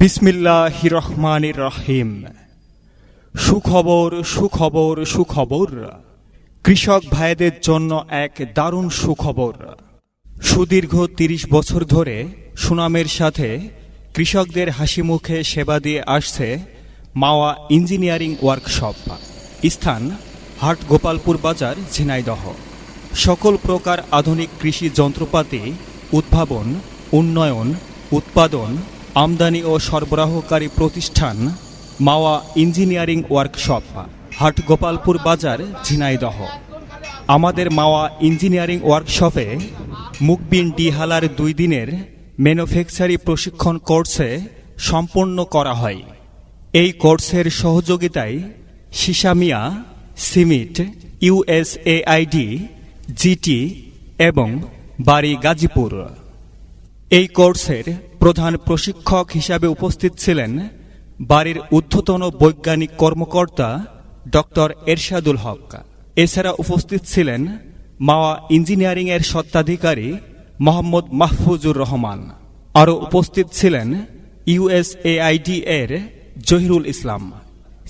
বিসমিল্লাহির রহমানির রহিম। সুখবর সুখবর সুখবর, কৃষক ভাইদের জন্য এক দারুণ সুখবর। সুদীর্ঘ ৩০ বছর ধরে সুনামের সাথে কৃষকদের হাসি মুখে সেবা দিয়ে আসছে মাওয়া ইঞ্জিনিয়ারিং ওয়ার্কশপ। স্থান হাট গোপালপুর বাজার, ঝিনাইদহ। সকল প্রকার আধুনিক কৃষি যন্ত্রপাতি উদ্ভাবন, উন্নয়ন, উৎপাদন, আমদানি ও সরবরাহকারী প্রতিষ্ঠান মাওয়া ইঞ্জিনিয়ারিং ওয়ার্কশপ, হাট গোপালপুর বাজার, ঝিনাইদহ। আমাদের মাওয়া ইঞ্জিনিয়ারিং ওয়ার্কশপে মুকবিন ডিহালার ২ দিনের ম্যানুফ্যাকচারি প্রশিক্ষণ কোর্সে সম্পন্ন করা হয়। এই কোর্সের সহযোগিতায় সিসামিয়া, সিমিট, USAID, জিটি এবং বাড়ি গাজীপুর। এই কোর্সের প্রধান প্রশিক্ষক হিসাবে উপস্থিত ছিলেন বাড়ির ঊর্ধ্বতন বৈজ্ঞানিক কর্মকর্তা ডক্টর এরশাদুল হক। এছাড়া উপস্থিত ছিলেন মাওয়া ইঞ্জিনিয়ারিংয়ের স্বত্বাধিকারী মোহাম্মদ মাহফুজুর রহমান। আরও উপস্থিত ছিলেন USAID এর জহিরুল ইসলাম,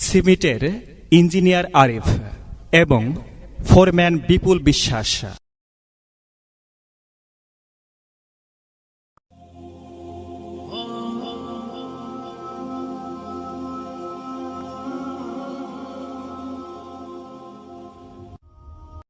সিমিটের ইঞ্জিনিয়ার আরিফ এবং ফোরম্যান বিপুল বিশ্বাস।